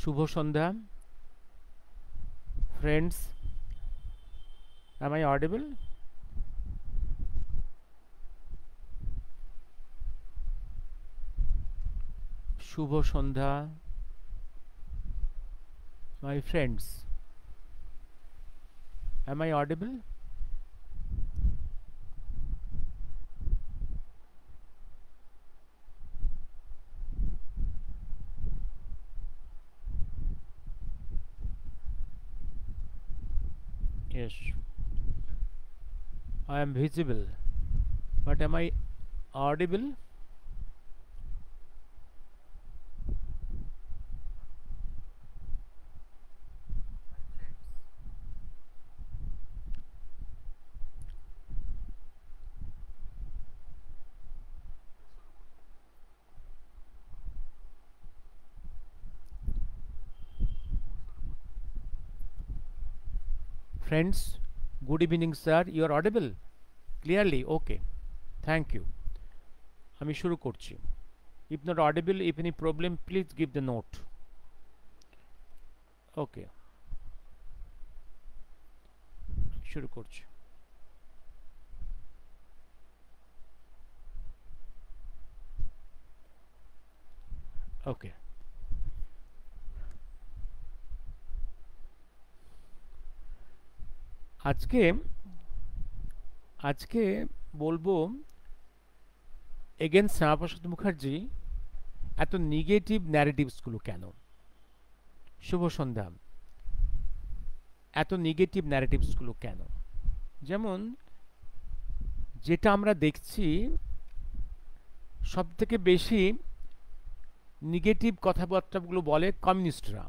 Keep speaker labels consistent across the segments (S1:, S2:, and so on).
S1: Shubho Sandhya friends. Am I audible? Shubho Sandhya my friends. Am I audible? Yes, I am visible, but am I audible? Friends, good evening, sir. You are audible clearly. Okay, thank you. আমি শুরু করছি. If not audible, if any problem, please give the note. Okay, শুরু করছি. Okay. আজকে আজকে বলবো again Shyamaprasad Mukherjee এত negative ন্যারেটিভসগুলো কেন? শুভ সন্ধ্যা। এত নেগেটিভ ন্যারেটিভসগুলো কেন? যেমন যেটা আমরা দেখছি সবথেকে বেশি নেগেটিভ কথাবার্তাগুলো বলে কমিউনিস্টরা,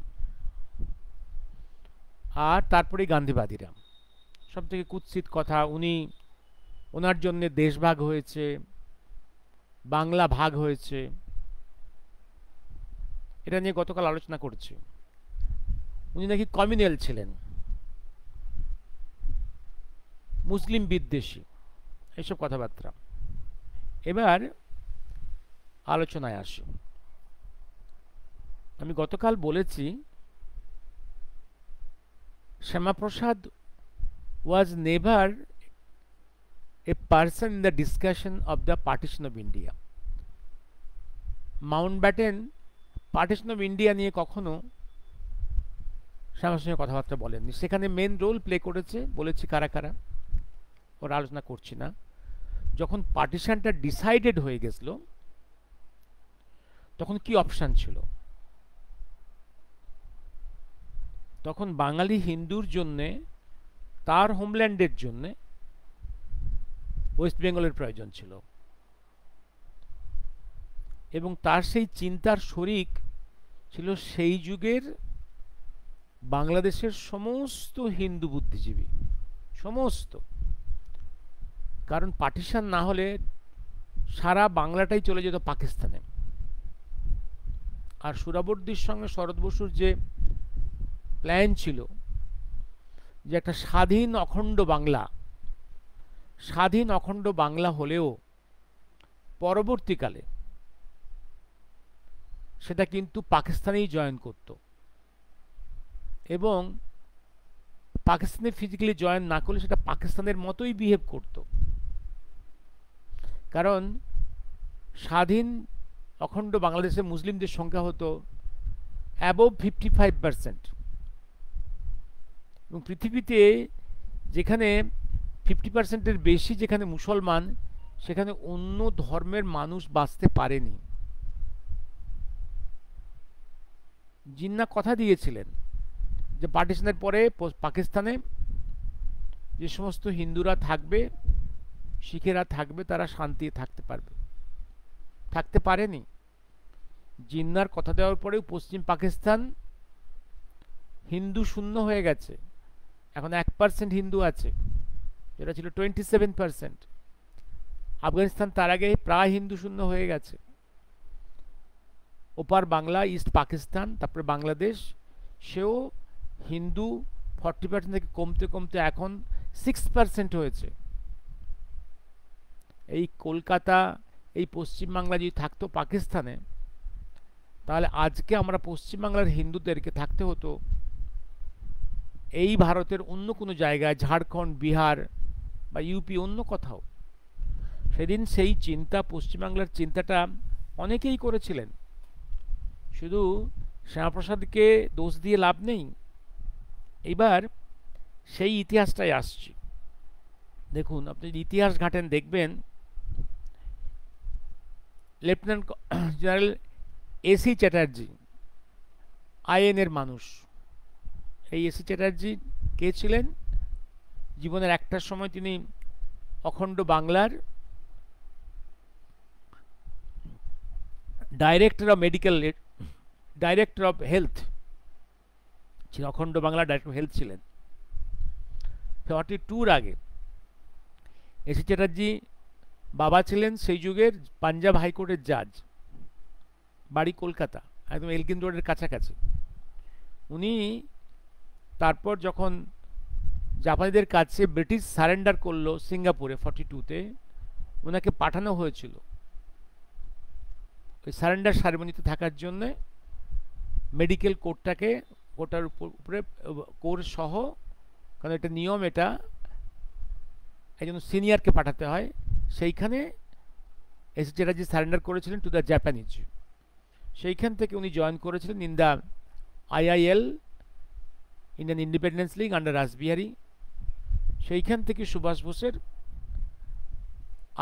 S1: আর তারপরে গান্ধীবাদীরা। সবথেকে কুৎসিত কথা, ওনার জন্য দেশ ভাগ হয়েছে, বাংলা ভাগ হয়েছে, এটা নিয়ে গতকাল আলোচনা করেছি। উনি নাকি কমিউনাল ছিলেন, মুসলিম বিদ্বেষী, এইসব কথাবার্তা। এবার আলোচনায় আসি। আমি গতকাল বলেছি Shyamaprasad was never a person in the discussion of the partition of India. Mountbatten partition of India নিয়ে কখনো শ্যামার সঙ্গে কথাবার্তা বলেননি। সেখানে মেন রোল প্লে করেছে, বলেছি কারা কারা, ওর আলোচনা করছি না। যখন পার্টিশনটা ডিসাইডেড হয়ে গেছিল তখন কি অপশান ছিল? তখন বাঙালি হিন্দুর জন্যে, তার হোমল্যান্ডের জন্যে ওয়েস্ট বেঙ্গলের প্রয়োজন ছিল, এবং তার সেই চিন্তার শরিক ছিল সেই যুগের বাংলাদেশের সমস্ত হিন্দু বুদ্ধিজীবী, সমস্ত। কারণ পার্টিশন না হলে সারা বাংলাটাই চলে যেত পাকিস্তানে। আর সুরাবর্দির সঙ্গে শরৎ বসুর যে প্ল্যান ছিল যে একটা স্বাধীন অখণ্ড বাংলা, স্বাধীন অখণ্ড বাংলা হলেও পরবর্তীকালে সেটা কিন্তু পাকিস্তানেই জয়েন করত, এবং পাকিস্তানে ফিজিক্যালি জয়েন না করলে সেটা পাকিস্তানের মতোই বিহেভ করত। কারণ স্বাধীন অখণ্ড বাংলাদেশে মুসলিমদের সংখ্যা হতো অ্যাবভ 55%, এবং পৃথিবীতে যেখানে 50%-এর বেশি যেখানে মুসলমান, সেখানে অন্য ধর্মের মানুষ বাঁচতে পারেনি। জিন্নাহ কথা দিয়েছিলেন যে পার্টিশনের পরে পাকিস্তানে যে সমস্ত হিন্দুরা থাকবে, শিখেরা থাকবে, তারা শান্তি থাকতে পারবে, থাকতে পারেনি। জিন্নাহর কথা দেওয়ার পরেও পশ্চিম পাকিস্তান হিন্দু শূন্য হয়ে গেছে। এখন 1% হিন্দু আছে, যেটা ছিল 27%। আফগানিস্তান তার আগে প্রায় হিন্দু শূন্য হয়ে গেছে। ওপার বাংলা, ইস্ট পাকিস্তান, তারপরে বাংলাদেশ, সেও হিন্দু 40% থেকে কমতে কমতে এখন 6% হয়েছে। এই কলকাতা, এই পশ্চিমবাংলা যদি থাকতো পাকিস্তানে, তাহলে আজকে আমরা পশ্চিমবাংলার হিন্দুদেরকে থাকতে হতো এই ভারতের অন্য কোনো জায়গায়, ঝাড়খণ্ড, বিহার বা ইউপি, অন্য কোথাও। সেদিন সেই চিন্তা, পশ্চিমবাংলার চিন্তাটা অনেকেই করেছিলেন। শুধু শ্যামাপ্রসাদকে দোষ দিয়ে লাভ নেই। এবার সেই ইতিহাসটাই আসছি। দেখুন, আপনি যদি ইতিহাস ঘাটেন দেখবেন লেফটেন্যান্ট জেনারেল এসি চ্যাটার্জি, আইএনের মানুষ। এই এসি চ্যাটার্জি কে ছিলেন? জীবনের একটা সময় তিনি অখণ্ড বাংলার director of medical, director of health ছিলেন। অখণ্ড বাংলার ডাইরেক্টর অফ হেলথ ছিলেন 42-র আগে। এসি চ্যাটার্জি বাবা ছিলেন সেই যুগের পাঞ্জাব হাইকোর্টের জাজ, বাড়ি কলকাতা, একদম এলগিন রোডের কাছাকাছি। উনি তারপর যখন জাপানিদের কাছে ব্রিটিশ সারেন্ডার করলো সিঙ্গাপুরে 42-তে, ওনাকে পাঠানো হয়েছিল ওই সারেন্ডার সেরেমনিতে থাকার জন্যে। মেডিকেল কোর্টটাকে, কোর্টার উপরে কোর্ট সহ, কারণ এটা নিয়ম, এটা একজন সিনিয়রকে পাঠাতে হয়। সেইখানে এসি চ্যাটার্জি সারেন্ডার করেছিলেন টু দ্য জাপানিজ। সেইখান থেকে উনি জয়েন করেছিলেন in the IIL, Indian independence league, under Rashbehari. সেইখান থেকে সুভাষ বোসের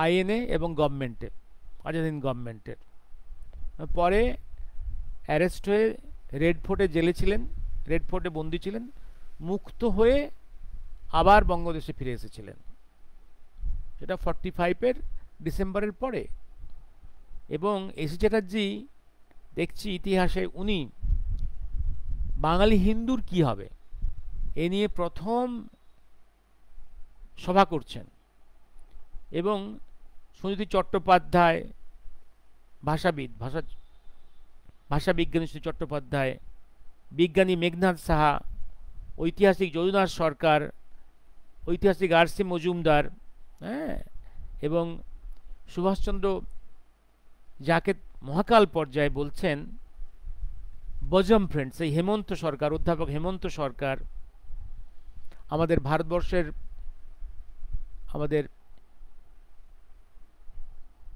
S1: আইএনএ এবং গভর্নমেন্টে, আজাদিন গভর্নমেন্টের। পরে অ্যারেস্ট হয়ে রেড ফোর্টে জেলে ছিলেন, রেড ফোর্টে বন্দী ছিলেন। মুক্ত হয়ে আবার বঙ্গদেশে ফিরে এসেছিলেন, সেটা 45-এর ডিসেম্বরের পরে। এবং এসি চ্যাটার্জি দেখছি ইতিহাসে উনি বাঙালি হিন্দুর কি হবে এ নিয়ে প্রথম সভা করছেন। এবং সুনীতি চট্টোপাধ্যায়, ভাষাবিদ, ভাষা বিজ্ঞানী সুনীতি চট্টোপাধ্যায়, বিজ্ঞানী মেঘনাথ সাহা, ঐতিহাসিক যদুনাথ সরকার, ঐতিহাসিক আর.সি. মজুমদার, হ্যাঁ, এবং সুভাষচন্দ্র, যাকে মহাকাল পর্যায়ে বলছেন বজম ফ্রেন্ডস, এই হেমন্ত সরকার, অধ্যাপক হেমন্ত সরকার, আমাদের ভারতবর্ষের আমাদের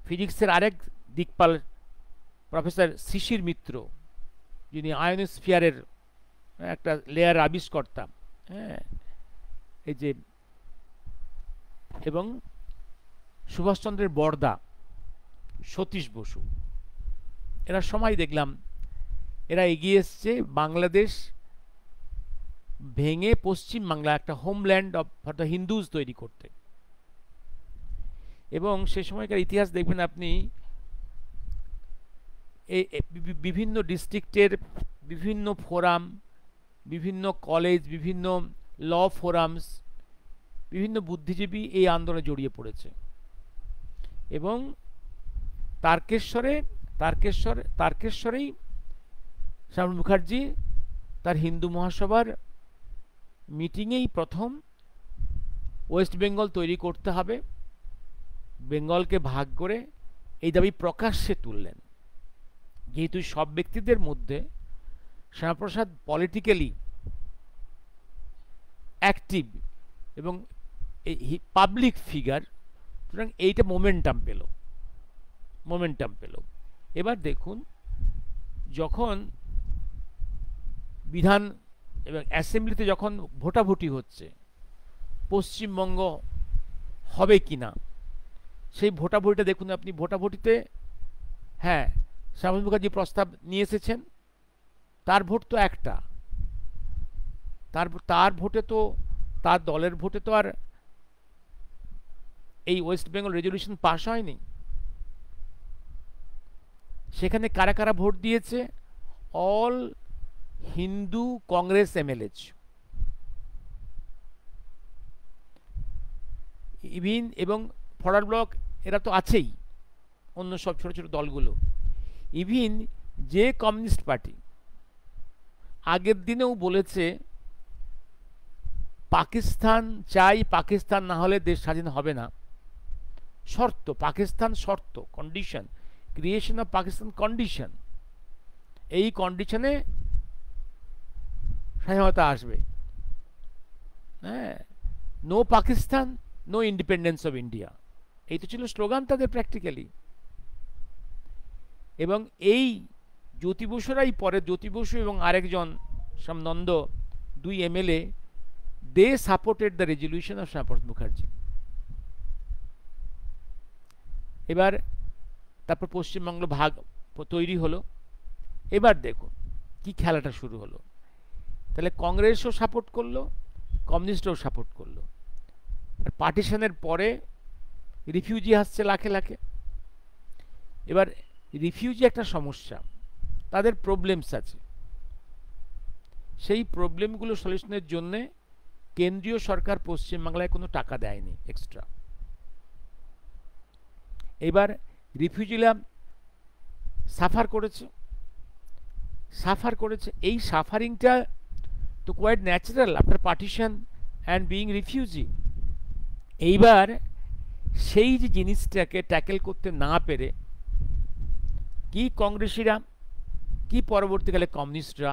S1: ফিজিক্সের আরেক দিকপাল প্রফেসর শিশির মিত্র, যিনি আয়নোস্ফিয়ারের একটা লেয়ার আবিষ্কর্তা, হ্যাঁ, এই যে, এবং সুভাষচন্দ্রের বড়দা সতীশ বসু, এরা সময় দেখলাম এরা এগিয়ে এসছে বাংলাদেশ ভেঙে পশ্চিম বাংলা একটা হোমল্যান্ড অফ দ্য হিন্দুজ তৈরি করতে। এবং সে সময়কার ইতিহাস দেখবেন আপনি, বিভিন্ন ডিস্ট্রিক্টের বিভিন্ন ফোরাম, বিভিন্ন কলেজ, বিভিন্ন ল ফোরামস, বিভিন্ন বুদ্ধিজীবী এই আন্দোলনে জড়িয়ে পড়েছে। এবং তারকেশ্বরেই শ্যামল মুখার্জি তার হিন্দু মহাসভার মিটিংয়েই প্রথম ওয়েস্ট বেঙ্গল তৈরি করতে হবে, বেঙ্গলকে ভাগ করে, এই দাবি প্রকাশ্যে তুললেন। যেহেতু সব ব্যক্তিদের মধ্যে শ্যামাপ্রসাদ পলিটিক্যালি অ্যাক্টিভ এবং পাবলিক ফিগার, সুতরাং এইটা মোমেন্টাম পেল। এবার দেখুন, যখন বিধান এবং অ্যাসেম্বলিতে যখন ভোটাভুটি হচ্ছে পশ্চিমবঙ্গ হবে কি না, সেই ভোটাভুটিটা দেখুন আপনি। ভোটাভুটিতে, হ্যাঁ, শ্যামল মুখার্জি প্রস্তাব নিয়ে এসেছেন, তার ভোট তো একটা, তার ভোটে তো, তার দলের ভোটে তো আর এই ওয়েস্ট বেঙ্গল রেজলিউশন পাস হয়নি। সেখানে কারা কারা ভোট দিয়েছে? অল হিন্দু কংগ্রেস এমএলএজ, ইভিন, এবং ফরওয়ার্ড ব্লক এরা তো আছেই, অন্য সব ছোট ছোট দলগুলো, ইভিন যে কমিউনিস্ট পার্টি আগের দিনেও বলেছে পাকিস্তান চাই, পাকিস্তান না হলে দেশ স্বাধীন হবে না, শর্ত, পাকিস্তান শর্ত, condition, creation of Pakistan condition, এই কন্ডিশনে স্বাধীনতা আসবে। হ্যাঁ, no Pakistan, no independence of India, এই তো ছিল স্লোগান তাদের প্র্যাকটিক্যালি। এবং এই জ্যোতি বসুরাই পরে, জ্যোতি বসু এবং আরেকজন শ্যামনন্দ, দুই MLA, they supported the resolution of Shyamaprasad Mukherjee. এবার তারপর পশ্চিমবঙ্গ ভাগ তৈরি হলো। এবার দেখুন কি খেলাটা শুরু হলো। তাহলে কংগ্রেসও সাপোর্ট করলো, কমিউনিস্টও সাপোর্ট করলো। আর পার্টিশনের পরে রিফিউজি আসছে লাখে লাখে। এবার রিফিউজি একটা সমস্যা, তাদের প্রবলেমস আছে। সেই প্রবলেমগুলো সলিউশনের জন্যে কেন্দ্রীয় সরকার পশ্চিমবাংলায় কোনো টাকা দেয়নি এক্সট্রা। এবার রিফিউজিরা সাফার করেছে। এই সাফারিংটা তো quite natural after partition and being refugee. এইবার সেই যে জিনিসটাকে ট্যাকেল করতে না পেরে কি কংগ্রেসীরা, কি পরবর্তীকালে কমিউনিস্টরা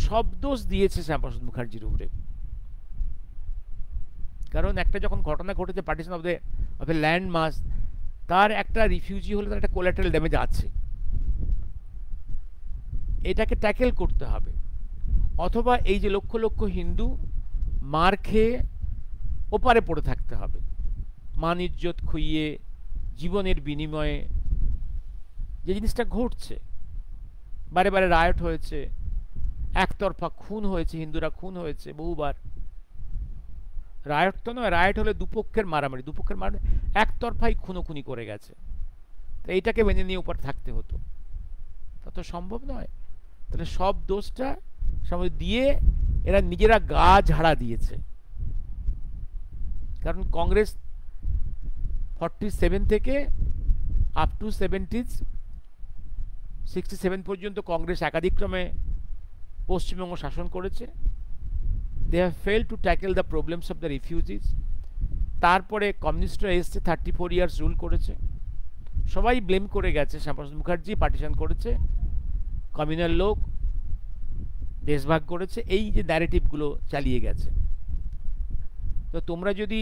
S1: সব দোষ দিয়েছে শ্যামাপ্রসাদ মুখার্জির উপরে। কারণ একটা যখন ঘটনা ঘটেছে পার্টিশন অফ এ ল্যান্ড মাস, তার একটা রিফিউজি হলে তার একটা কোলাটারাল ড্যামেজ আছে, এটাকে ট্যাকেল করতে হবে। অথবা এই যে লক্ষ লক্ষ হিন্দু মার খেয়ে ওপারে পড়ে থাকতে হবে, মান ইজ্জত খুইয়ে জীবনের বিনিময়ে। যে জিনিসটা ঘটছে, বারে বারে রায়ট হয়েছে, একতরফা খুন হয়েছে, হিন্দুরা খুন হয়েছে বহুবার। রায়ট তো নয়, রায়ট হলে দুপক্ষের মারামারি, একতরফাই খুনোখুনি করে গেছে। তো এইটাকে মেনে নিয়ে উপর থাকতে হতো, তা তো সম্ভব নয়। তাহলে সব দোষটা সবাই দিয়ে এরা নিজেরা গা ঝাড়া দিয়েছে। কারণ কংগ্রেস 47 থেকে আপ টু 67 পর্যন্ত কংগ্রেস একাধিক্রমে পশ্চিমবঙ্গ শাসন করেছে। They have fail to tackle the problems of the refugees. তারপরে কমিউনিস্টরা এসছে, 34 ইয়ার্স রুল করেছে। সবাই ব্লেম করে গেছে শ্যামাপ্রসাদ মুখার্জি পার্টিশন করেছে, কমিউনাল লোক, দেশভাগ করেছে, এই যে ন্যারেটিভগুলো চালিয়ে গেছে। তো তোমরা যদি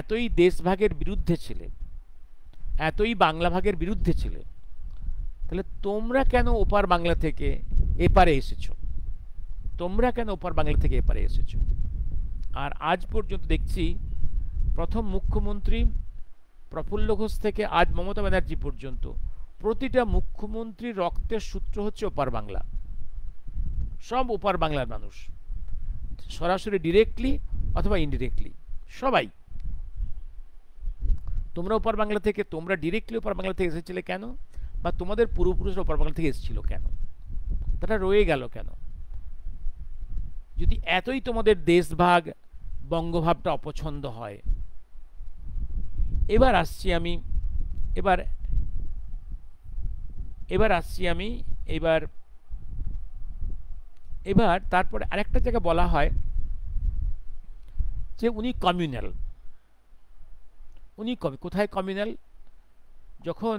S1: এতই দেশভাগের বিরুদ্ধে ছিলে, এতই বাংলা ভাগের বিরুদ্ধে ছিলে, তাহলে তোমরা কেন ওপার বাংলা থেকে এপারে এসেছো? আর আজ পর্যন্ত দেখছি প্রথম মুখ্যমন্ত্রী প্রফুল্ল ঘোষ থেকে আজ মমতা ব্যানার্জি পর্যন্ত প্রতিটা মুখ্যমন্ত্রীর রক্তের সূত্র হচ্ছে ওপার বাংলা। সব ওপার বাংলার মানুষ, সরাসরি ডিরেক্টলি অথবা ইনডিরেক্টলি সবাই। তোমরা ওপার বাংলা থেকে, তোমরা ডিরেক্টলি ওপার বাংলা থেকে এসেছিলে কেন? বা তোমাদের পূর্বপুরুষরা ওপার বাংলা থেকে এসেছিল কেন? তারা রয়ে গেল কেন? যদি এতই তোমাদের দেশভাগ বঙ্গভাবটা অপছন্দ হয়। এবার আসছি আমি এবার তারপরে আরেকটা জায়গায় বলা হয় যে উনি কমিউনাল। কোথায় কমিউনাল? যখন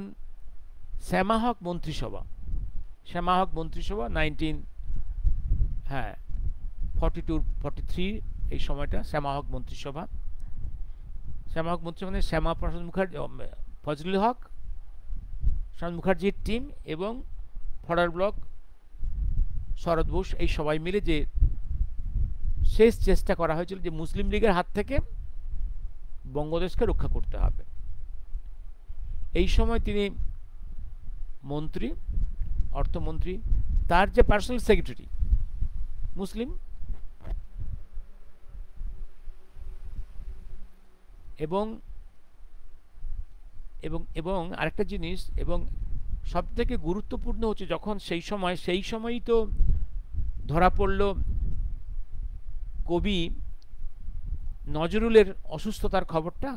S1: শ্যামাহক মন্ত্রিসভা 42-43 এই সময়টা শ্যামাহক মন্ত্রিসভা মানে শ্যামাপ্রসাদ মুখার্জি, ফজলুল হক, শ্যামাপ্রসাদ মুখার্জির টিম এবং ফরওয়ার্ড ব্লক শরৎ বোস, এই সবাই মিলে যে শেষ চেষ্টা করা হয়েছিল যে মুসলিম লীগের হাত থেকে বঙ্গদেশকে রক্ষা করতে হবে। এই সময় তিনি মন্ত্রী, অর্থমন্ত্রী, তার যে পার্সোনাল সেক্রেটারি মুসলিম, এবং এবং এবং আরেকটা জিনিস, এবং সব থেকে গুরুত্বপূর্ণ হচ্ছে যখন সেই সময়ই তো ধরা পড়ল কবি নজরুলের অসুস্থতার খবরটা,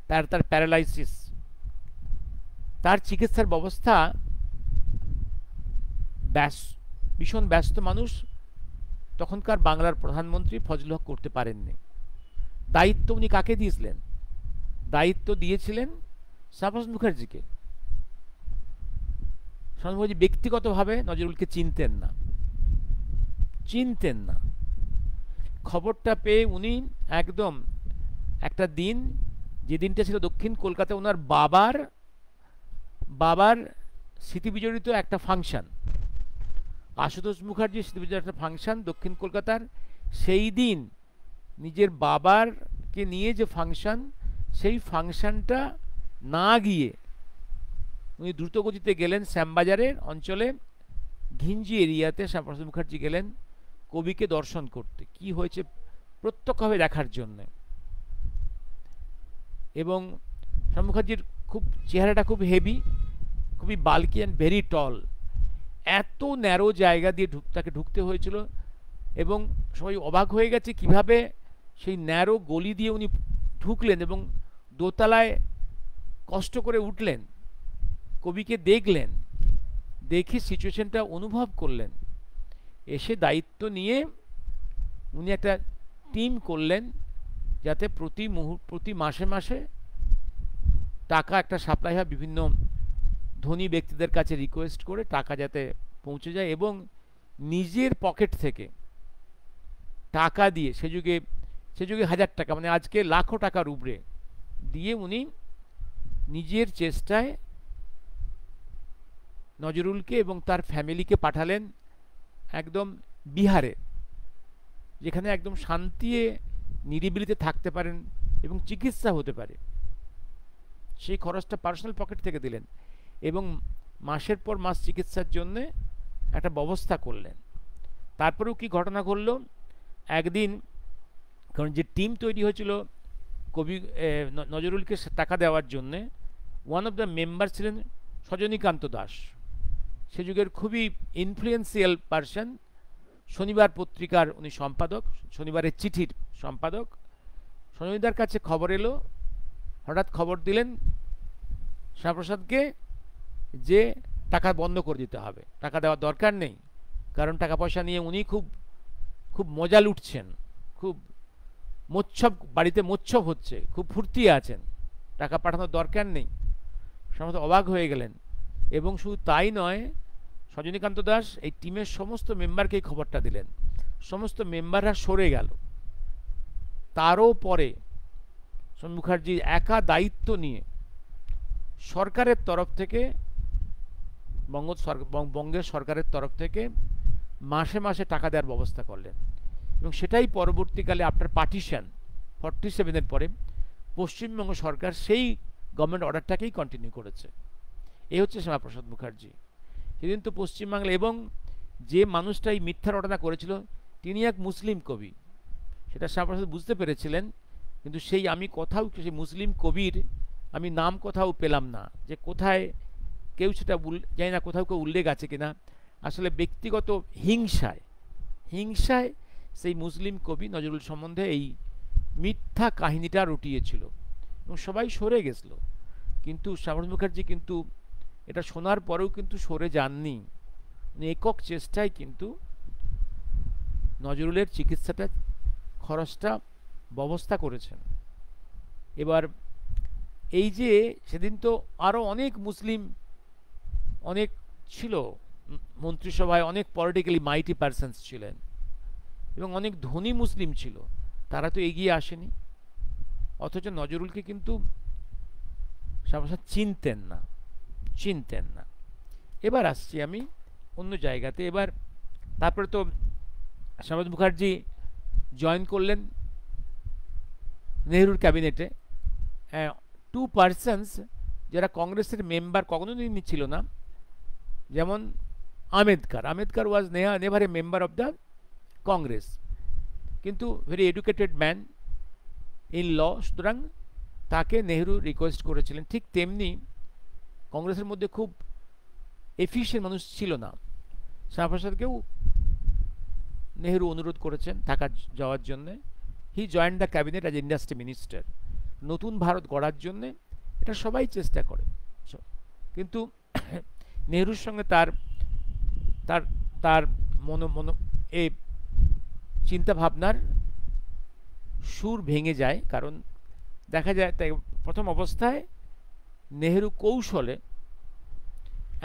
S1: তার প্যারালাইসিস, তার চিকিৎসার ব্যবস্থা, ভীষণ ব্যস্ত মানুষ তখনকার বাংলার প্রধানমন্ত্রী ফজলুল হক করতে পারেননি। দায়িত্ব উনি কাকে দিয়েছিলেন? দায়িত্ব দিয়েছিলেন শ্যামাপ্রসাদ মুখার্জিকে। শামসুল মুখার্জি ব্যক্তিগতভাবে নজরুলকে চিনতেন না। খবরটা পেয়ে উনি একদম একটা দিন, যে দিনটা ছিল দক্ষিণ কলকাতায় ওনার বাবার স্মৃতিবিজড়িত একটা ফাংশন, আশুতোষ মুখার্জির স্মৃতিবিজড়িত একটা ফাংশন দক্ষিণ কলকাতার, সেই দিন নিজের বাবারকে নিয়ে যে ফাংশন, সেই ফাংশনটা না গিয়ে উনি দ্রুতগতিতে গেলেন শ্যামবাজারের অঞ্চলে ঘিঞ্জি এরিয়াতে। শ্যামাপ্রসাদ মুখার্জি গেলেন কবিকে দর্শন করতে, কি হয়েছে প্রত্যক্ষভাবে দেখার জন্য। এবং শ্যাম মুখার্জির চেহারাটা খুব হেভি, খুবই বাল্কি অ্যান্ড ভেরি টল। এত ন্যারো জায়গা দিয়ে তাকে ঢুকতে হয়েছিল, এবং সবাই অবাক হয়ে গেছে কিভাবে সেই ন্যারো গলি দিয়ে উনি ঢুকলেন এবং দোতলায় কষ্ট করে উঠলেন, কবিকে দেখলেন, দেখে সিচুয়েশনটা অনুভব করলেন। এসে দায়িত্ব নিয়ে উনি একটা টিম করলেন, যাতে প্রতি মাসে মাসে টাকা একটা সাপ্লাই হয়, বিভিন্ন ধনী ব্যক্তিদের কাছে রিকোয়েস্ট করে টাকা যাতে পৌঁছে যায়, এবং নিজের পকেট থেকে টাকা দিয়ে, সে যুগে 1000 টাকা মানে আজকে লাখো টাকার উপরে দিয়ে উনি নিজের চেষ্টায় নজরুলকে এবং তার ফ্যামিলিকে পাঠালেন একদম বিহারে, যেখানে একদম শান্তিতে নিরিবিলিতে থাকতে পারেন এবং চিকিৎসা হতে পারে। সেই খরচটা পার্সোনাল পকেট থেকে দিলেন, এবং মাসের পর মাস চিকিৎসার জন্য একটা ব্যবস্থা করলেন। তারপরেও কি ঘটনা ঘটল, একদিন, কারণ যে টিম তৈরি হয়েছিল কবি নজরুলকে টাকা দেওয়ার জন্যে, ওয়ান অফ দ্য মেম্বার ছিলেন সজনীকান্ত দাস, সে যুগের খুবই ইনফ্লুয়েন্সিয়াল পার্সন, শনিবার পত্রিকার উনি সম্পাদক, শনিবারের চিঠির সম্পাদক। সজনীদার কাছে খবর এলো, হঠাৎ খবর দিলেন শ্যামাপ্রসাদকে যে টাকা বন্ধ করে দিতে হবে, টাকা দেওয়ার দরকার নেই, কারণ টাকা পয়সা নিয়ে উনি খুব মজা লুটছেন, খুব মোচ্ছব, বাড়িতে মোচ্ছব হচ্ছে, খুব ফুর্তি আছেন, টাকা পাঠানোর দরকার নেই। শ্যামাপ্রসাদ অবাক হয়ে গেলেন, এবং শুধু তাই নয়, সজনীকান্ত দাস এই টিমের সমস্ত মেম্বারকে এই খবরটা দিলেন, সমস্ত মেম্বাররা সরে গেল। তারও পরে শ্যাম মুখার্জি একা দায়িত্ব নিয়ে সরকারের তরফ থেকে, বঙ্গের সরকারের তরফ থেকে মাসে মাসে টাকা দেওয়ার ব্যবস্থা করলেন, এবং সেটাই পরবর্তীকালে আফটার পার্টিশন 47-এর পরে পশ্চিমবঙ্গ সরকার সেই গভর্নমেন্ট অর্ডারটাকেই কন্টিনিউ করেছে। এই হচ্ছে শ্যামাপ্রসাদ মুখার্জি। সেদিন তো পশ্চিমবাংলা, এবং যে মানুষটা এই মিথ্যা রটনা করেছিল তিনি এক মুসলিম কবি, সেটা শ্যামাপ্রসাদ বুঝতে পেরেছিলেন, কিন্তু সেই সেই মুসলিম কবির আমি নাম কোথাও পেলাম না, যে কোথায় কেউ সেটা জানি না কোথাও কেউ উল্লেখ আছে কিনা। আসলে ব্যক্তিগত হিংসায় সেই মুসলিম কবি নজরুল সম্বন্ধে এই মিথ্যা কাহিনীটা রটিয়েছিল, এবং সবাই সরে গেছিল। কিন্তু শ্যামাপ্রসাদ মুখার্জি কিন্তু এটা শোনার পরেও কিন্তু সরে যাননি, উনি একক চেষ্টায় কিন্তু নজরুলের চিকিৎসাটা, খরচটা ব্যবস্থা করেছেন। এবার এই যে সেদিন তো আরও অনেক মুসলিম অনেক ছিল মন্ত্রিসভায়, অনেক পলিটিক্যালি মাইটি পারসনস ছিলেন, এবং অনেক ধনী মুসলিম ছিল, তারা তো এগিয়ে আসেনি। অথচ নজরুলকে কিন্তু শ্যামাপ্রসাদ চিনতেন না। এবার আসছি আমি অন্য জায়গাতে। তারপরে তো শ্যামাপ্রসাদ মুখার্জি জয়েন করলেন নেহরুর ক্যাবিনেটে। 2 পার্সনস যারা কংগ্রেসের মেম্বার কখনোদিনই ছিল না, যেমন Ambedkar was never a member of the Congress, কিন্তু very educated man in law, সুতরাং তাকে নেহরু রিকোয়েস্ট করেছিলেন। ঠিক তেমনি কংগ্রেসের মধ্যে খুব এফিশিয়েন্ট মানুষ ছিল না, শ্যামাপ্রসাদকেও নেহরু অনুরোধ করেছেন যাওয়ার জন্যে। He joined the cabinet as industry minister. নতুন ভারত গড়ার জন্যে এটা সবাই চেষ্টা করে, কিন্তু নেহরুর সঙ্গে তার এই চিন্তাভাবনার সুর ভেঙে যায়। কারণ দেখা যায় তাই প্রথম অবস্থায় নেহরু কৌশলে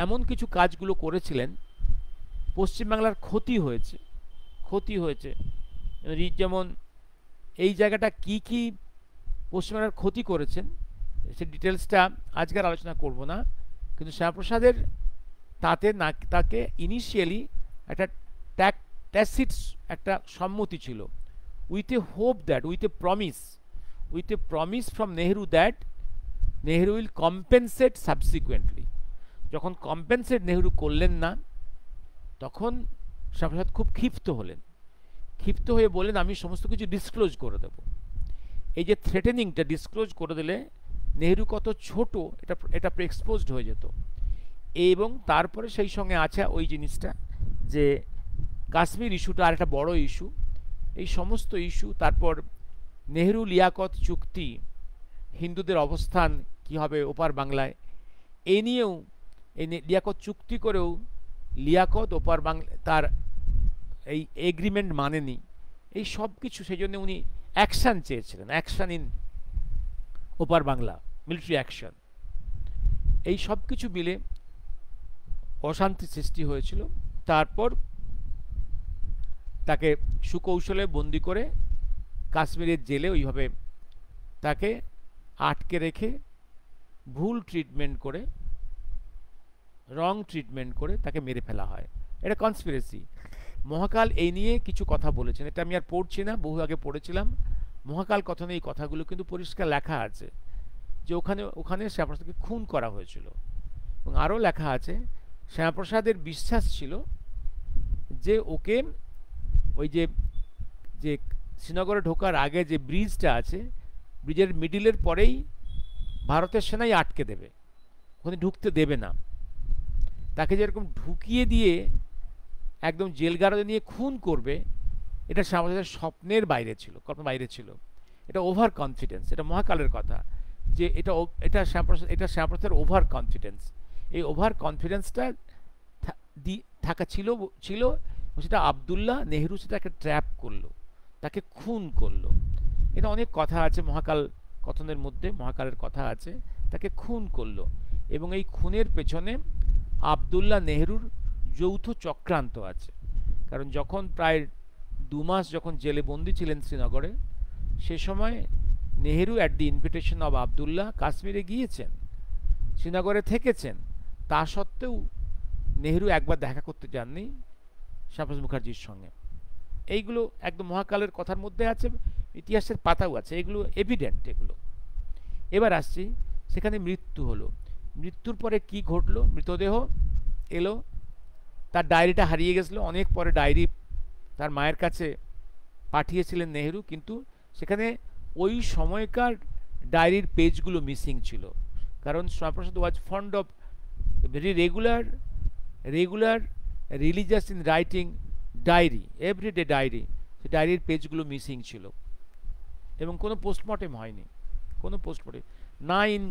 S1: এমন কিছু কাজগুলো করেছিলেন, পশ্চিমবাংলার ক্ষতি হয়েছে। যেমন এই জায়গাটা কি কি পশ্চিমবাংলার ক্ষতি করেছেন, সে ডিটেলসটা আজকের আলোচনা করব না, কিন্তু শ্যামাপ্রসাদের তাতে না, তাকে ইনিশিয়ালি একটা ট্যাসিট একটা সম্মতি ছিল, with a hope that, with a promise from Nehru that Nehru will compensate subsequently. যখন কম্পেনসেট নেহেরু করলেন না, তখন শ্যামাপ্রসাদ খুব ক্ষিপ্ত হয়ে বললেন আমি সমস্ত কিছু ডিসক্লোজ করে দেব। এই যে থ্রেটেনিংটা, ডিসক্লোজ করে দিলে নেহেরু কত ছোট এটা এক্সপোজড হয়ে যেত। এবং তারপরে সেই সঙ্গে আছে ওই জিনিসটা যে কাশ্মীর ইস্যুটা আর একটা বড় ইস্যু, এই সমস্ত ইস্যু, তারপর নেহেরু লিয়াকত চুক্তি, হিন্দুদের অবস্থান কি হবে ওপার বাংলায়, এই নিয়েও এই লিয়াকত চুক্তি করেও লিয়াকত ওপার বাংলা তার এই এগ্রিমেন্ট মানেনি, এই সব কিছু, সেই জন্য উনি অ্যাকশান চেয়েছিলেন, অ্যাকশান ইন ওপার বাংলা, মিলিটারি অ্যাকশন। এই সব কিছু মিলে অশান্তি সৃষ্টি হয়েছিল। তারপর তাকে সুকৌশলে বন্দি করে কাশ্মীরের জেলে ওইভাবে তাকে আটকে রেখে ভুল ট্রিটমেন্ট করে, রং ট্রিটমেন্ট করে তাকে মেরে ফেলা হয়। এটা কনস্পিরেসি। মহাকাল এই নিয়ে কিছু কথা বলেছেন, এটা আমি আর পড়ছি না, বহু আগে পড়েছিলাম। মহাকাল কথনে এই কথাগুলো কিন্তু পরিষ্কার লেখা আছে যে ওখানে শ্যামাপ্রসাদকে খুন করা হয়েছিল। এবং আরও লেখা আছে শ্যামাপ্রসাদের বিশ্বাস ছিল যে ওকে ওই যে শ্রীনগরে ঢোকার আগে যে ব্রিজটা আছে, ব্রিজের মিডিলের পরেই ভারতের সেনাই আটকে দেবে, ওখানে ঢুকতে দেবে না। তাকে যেরকম ঢুকিয়ে দিয়ে একদম জেলগারদে নিয়ে খুন করবে, এটা শ্যামাপ্রসাদের স্বপ্নের বাইরে ছিল, কল্পনার বাইরে ছিল। এটা ওভার কনফিডেন্স, এটা মহাকালের কথা যে এটা শ্যামাপ্রসাদের ওভার কনফিডেন্স। এই ওভার কনফিডেন্সটা থাকা ছিল, সেটা আবদুল্লাহ নেহেরু সেটাকে ট্র্যাপ করলো, তাকে খুন করলো। এটা অনেক কথা আছে মহাকাল কথনের মধ্যে, মহাকালের কথা আছে, তাকে খুন করলো। এবং এই খুনের পেছনে আবদুল্লাহ নেহেরুর যৌথ চক্রান্ত আছে। কারণ যখন প্রায় 2 মাস যখন জেলে বন্দি ছিলেন শ্রীনগরে, সে সময় Nehru at the invitation of Abdullah কাশ্মীরে গিয়েছেন, শ্রীনগরে থেকেছেন। তা সত্ত্বেও নেহেরু একবার দেখা করতে যাননি শ্যামাপ্রসাদ মুখার্জির সঙ্গে। এইগুলো একদম মহাকালের কথার মধ্যে আছে, ইতিহাসের পাতাও আছে, এগুলো এভিডেন্ট এগুলো। এবার আসছি, সেখানে মৃত্যু হলো। মৃত্যুর পরে কি ঘটলো? মৃতদেহ এলো, তার ডায়েরিটা হারিয়ে গেছিলো, অনেক পরে ডায়েরি তার মায়ের কাছে পাঠিয়েছিলেন নেহেরু, কিন্তু সেখানে ওই সময়কার ডায়েরির পেজগুলো মিসিং ছিল। কারণ Shyamaprasad was fond of very regular religious in writing diary, everyday diary, সেই ডায়েরির পেজগুলো মিসিং ছিল। এবং কোনো পোস্টমর্টেম হয়নি, কোনো পোস্টমর্টেম না ইন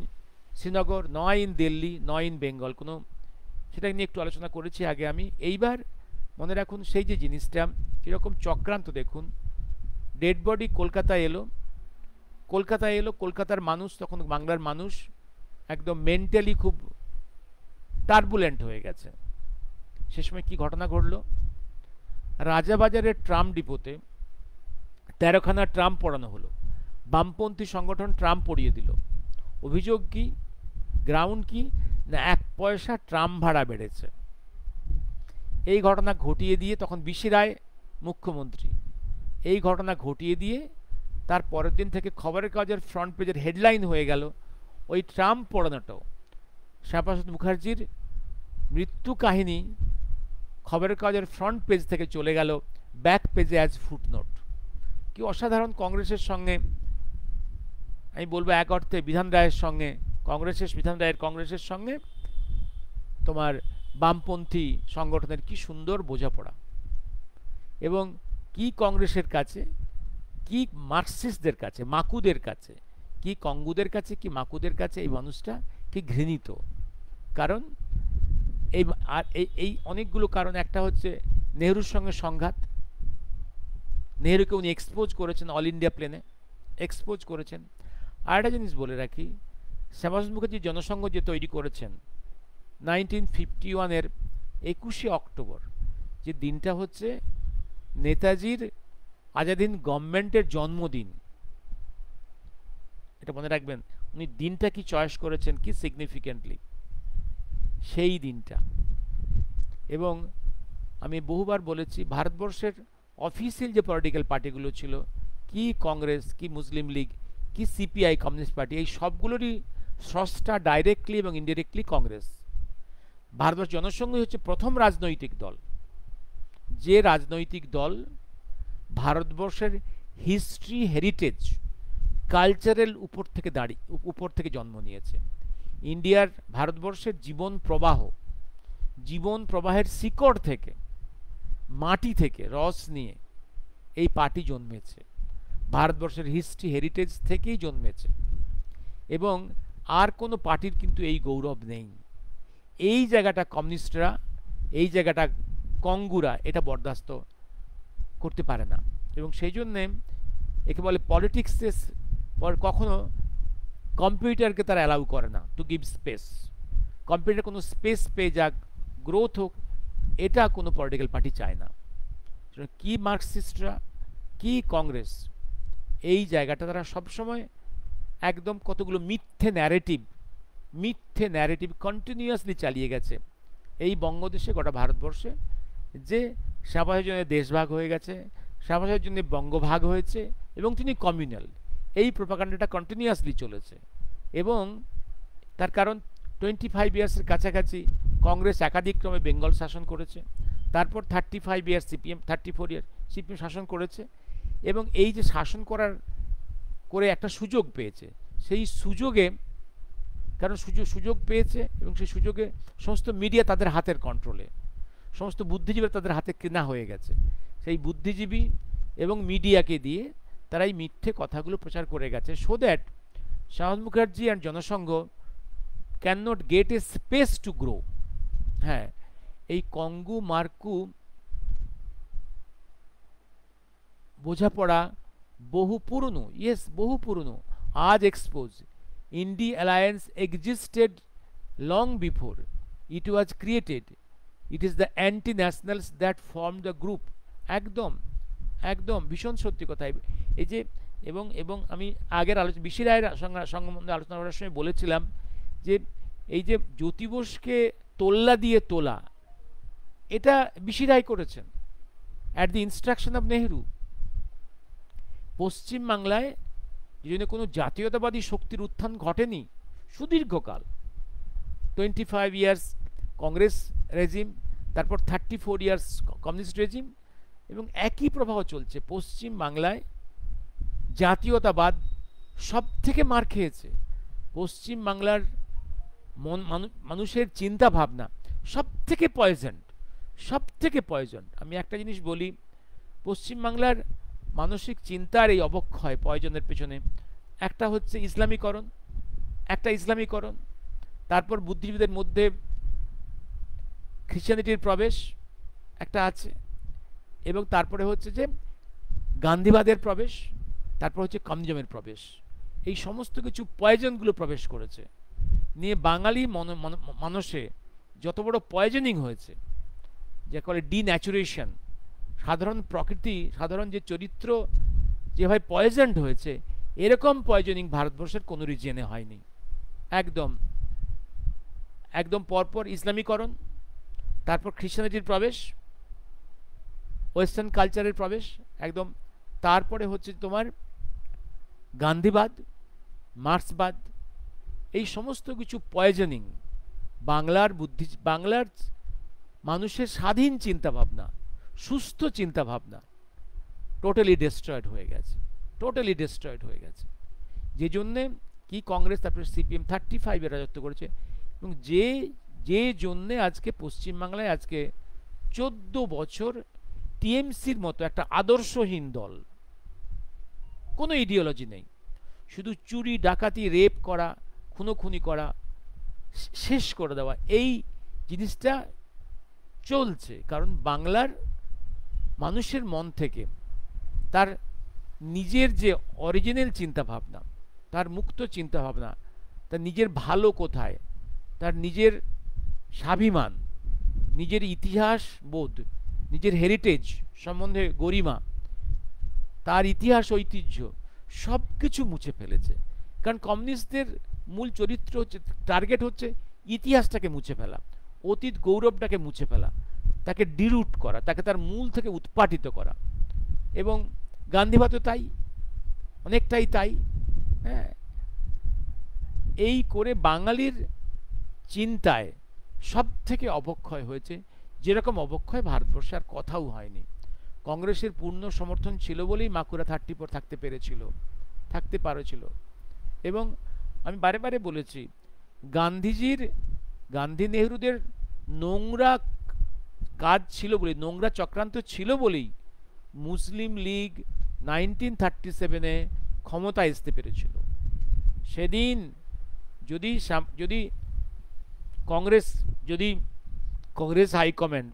S1: শ্রীনগর, নয় ইন দিল্লি, নয় ইন বেঙ্গল, কোনো, সেটা নিয়ে একটু আলোচনা করেছি আগে আমি। এইবার মনে রাখুন সেই যে জিনিসটা কীরকম চক্রান্ত দেখুন। ডেড বডি কলকাতায় এলো, কলকাতার মানুষ তখন, বাংলার মানুষ একদম মেন্টালি খুব টার্বুলেন্ট হয়ে গেছে। সে সময় কি ঘটনা ঘটলো? রাজাবাজারের ট্রাম ডিপোতে 13খানা ট্রাম পড়ানো হলো, বামপন্থী সংগঠন ট্রাম পড়িয়ে দিল। অভিযোগ কি, গ্রাউন্ড কি না, 1 পয়সা ট্রাম ভাড়া বেড়েছে। এই ঘটনা ঘটিয়ে দিয়ে, তখন বিসি রায় মুখ্যমন্ত্রী, এই ঘটনা ঘটিয়ে দিয়ে তার পরের দিন থেকে খবরের কাগজের ফ্রন্ট পেজের হেডলাইন হয়ে গেল ওই ট্রাম পড়ানোটাও। শ্যামাপ্রসাদ মুখার্জির মৃত্যু কাহিনী খবরের কাগজের ফ্রন্ট পেজ থেকে চলে গেল ব্যাক পেজে অ্যাজ ফুটনোট। কি অসাধারণ! কংগ্রেসের সঙ্গে, আমি বলবো এক অর্থে বিধান রায়ের সঙ্গে, কংগ্রেসের সঙ্গে তোমার বামপন্থী সংগঠনের কি সুন্দর বোঝাপড়া। এবং কি কংগ্রেসের কাছে, কি মার্কসিস্টদের কাছে, মাকুদের কাছে, কি কঙ্গুদের কাছে, কি মাকুদের কাছে এই মানুষটা কি ঘৃণিত। কারণ এই অনেকগুলো কারণ। একটা হচ্ছে নেহরুর সঙ্গে সংঘাত, নেহরুকে উনি এক্সপোজ করেছেন, অল ইন্ডিয়া প্লেনে এক্সপোজ করেছেন। আর একটা জিনিস বলে রাখি, শ্যামাপ্রসাদ মুখার্জি জনসংঘ যে তৈরি করেছেন, 1951-এর 21শে অক্টোবর, যে দিনটা হচ্ছে নেতাজির আজাদিন গভর্নমেন্টের জন্মদিন। এটা মনে রাখবেন, উনি দিনটা কি চয়েস করেছেন, কি সিগনিফিকেন্টলি সেই দিনটা। এবং আমি বহুবার বলেছি, ভারতবর্ষের অফিসিয়াল যে পলিটিক্যাল পার্টিগুলো ছিল, কি কংগ্রেস, কি মুসলিম লীগ, কি সিপিআই কমিউনিস্ট পার্টি, এই সবগুলোরই স্রষ্টা ডাইরেক্টলি এবং ইনডিরেক্টলি কংগ্রেস। ভারতবর্ষ জনসংঘ হচ্ছে প্রথম রাজনৈতিক দল, যে রাজনৈতিক দল ভারতবর্ষের হিস্ট্রি, হেরিটেজ, কালচারাল উপর থেকে জন্ম নিয়েছে। ইন্ডিয়ার, ভারতবর্ষের জীবন প্রবাহের শিকড় থেকে, মাটি থেকে রস নিয়ে এই পার্টি জন্মেছে, ভারতবর্ষের হিস্ট্রি হেরিটেজ থেকেই জন্মেছে। এবং আর কোনো পার্টির কিন্তু এই গৌরব নেই। এই জায়গাটা কমিউনিস্টরা, এই জায়গাটা কঙ্গুরা এটা বরদাস্ত করতে পারে না। এবং সেই জন্যে একে বলে পলিটিক্সে কখনো কম্পিউটারকে তারা অ্যালাউ করে না টু গিভ স্পেস। কম্পিউটার কোনো স্পেস পেয়ে যাক, গ্রোথ হোক, এটা কোনো পলিটিক্যাল পার্টি চায় না। কি মার্কসিস্টরা, কি কংগ্রেস, এই জায়গাটা তারা সবসময় একদম কতগুলো মিথ্যে ন্যারেটিভ কন্টিনিউয়াসলি চালিয়ে গেছে এই বঙ্গদেশে, গোটা ভারতবর্ষে, যে শাহবাজের জন্য দেশভাগ হয়ে গেছে, শাহবাজের জন্য বঙ্গভাগ হয়েছে, এবং তিনি কমিউনাল। এই প্রোপাগান্ডাটা কন্টিনিউয়াসলি চলেছে। এবং তার কারণ 25 ইয়ার্সের কাছাকাছি কংগ্রেস একাধিক্রমে বেঙ্গল শাসন করেছে, তারপর 35 ইয়ার্স সিপিএম, 34 ইয়ার সিপিএম শাসন করেছে। এবং এই যে শাসন করে একটা সুযোগ পেয়েছে, সেই সুযোগে, কারণ সুযোগ পেয়েছে, এবং সেই সুযোগে সমস্ত মিডিয়া তাদের হাতের কন্ট্রোলে, সমস্ত বুদ্ধিজীবীরা তাদের হাতে কেনা হয়ে গেছে। সেই বুদ্ধিজীবী এবং মিডিয়াকে দিয়ে তারা এই মিথ্যে কথাগুলো প্রচার করে গেছে, so that Shyamal Mukherjee and Jana Sangh can not get A space to grow. হ্যাঁ, এই কঙ্গু মার্কু বোঝাপড়া বহু পুরনো, বহু পুরনো, আজ expose. INDI alliance existed long before it was created. It is the anti nationals that form the group. একদম একদম ভীষণ সত্যি কথা। এই যে, এবং আমি আগের বিশি রায়ের সম্বন্ধে আলোচনা করার সময় বলেছিলাম যে এই যে জ্যোতি বোসকে তোল্লা দিয়ে তোলা, এটা বিশি রায় করেছেন at the instruction of Nehru. পশ্চিমবাংলায় এই জন্য কোনো জাতীয়তাবাদী শক্তির উত্থান ঘটেনি সুদীর্ঘকাল। 25 ইয়ার্স কংগ্রেস রেজিম, তারপর 34 ইয়ার্স কমিউনিস্ট রেজিম, এবং একই প্রবাহ চলছে। পশ্চিম বাংলায় জাতীয়তাবাদ সব থেকে মার খেয়েছে। পশ্চিম বাংলার মানুষের চিন্তা ভাবনা সব থেকে পয়জন। আমি একটা জিনিস বলি, পশ্চিম বাংলার মানসিক চিন্তার এই অবক্ষয়, পয়জনের পেছনে একটা হচ্ছে ইসলামীকরণ, তারপর বুদ্ধিজীবীদের মধ্যে খ্রিস্টানিটির প্রবেশ একটা আছে, এবং তারপরে হচ্ছে যে গান্ধীবাদের প্রবেশ, তারপর হচ্ছে কমিউনিজমের প্রবেশ। এই সমস্ত কিছু পয়জনগুলো প্রবেশ করেছে, নিয়ে বাঙালি মানুষে যত বড় পয়জনিং হয়েছে, যাকে বলে ডিন্যাচুরেশন, সাধারণ যে চরিত্র যেভাবে পয়জন্ড হয়েছে, এরকম পয়জনিং ভারতবর্ষের কোনো রিজিয়নে হয়নি। একদম পরপর ইসলামীকরণ, তারপর খ্রিস্টানিটির প্রবেশ, ওয়েস্টার্ন কালচারের প্রবেশ একদম, তারপরে হচ্ছে তোমার গান্ধীবাদ, মার্ক্সবাদ, এই সমস্ত কিছু পয়জনিং বাংলার মানুষের স্বাধীন চিন্তাভাবনা, সুস্থ চিন্তাভাবনা টোটালি ডিস্ট্রয়েড হয়ে গেছে। যে জন্যে কি কংগ্রেস, তারপরে সিপিএম 35 রাজত্ব করেছে, এবং যে জন্যে আজকে পশ্চিমবাংলায় আজকে 14 বছর টিএমসির মতো একটা আদর্শহীন দল, কোনো ইডিওলজি নেই, শুধু চুরি, ডাকাতি, রেপ করা, খুনোখুনি করা, শেষ করে দেওয়া, এই জিনিসটা চলছে। কারণ বাংলার মানুষের মন থেকে তার নিজের যে অরিজিনাল চিন্তাভাবনা, তার মুক্ত চিন্তাভাবনা, তার নিজের ভালো কোথায়, তার নিজের স্বাভিমান, নিজের ইতিহাস বোধ, নিজের হেরিটেজ সম্বন্ধে গরিমা, তার ইতিহাস ঐতিহ্য সব কিছু মুছে ফেলেছে। কারণ কমিউনিস্টদের মূল চরিত্র হচ্ছে, টার্গেট হচ্ছে ইতিহাসটাকে মুছে ফেলা, অতীত গৌরবটাকে মুছে ফেলা, তাকে ডিরুট করা, তাকে তার মূল থেকে উৎপাটিত করা। এবং গান্ধীবাদ তো তাই, অনেকটাই তাই। হ্যাঁ, এই করে বাঙালির চিন্তায় সব থেকে অবক্ষয় হয়েছে, যেরকম অবক্ষয় ভারতবর্ষে আর কথাও হয়নি। কংগ্রেসের পূর্ণ সমর্থন ছিল বলেই মাকুরা 34 থাকতে পারেছিল। এবং আমি বারে বারে বলেছি, গান্ধী নেহরুদের নোংরা কাজ ছিল বলে, নোংরা চক্রান্ত ছিল বলেই মুসলিম লীগ 1937-এ ক্ষমতায় আসতে পেরেছিল। সেদিন যদি কংগ্রেস হাইকমান্ড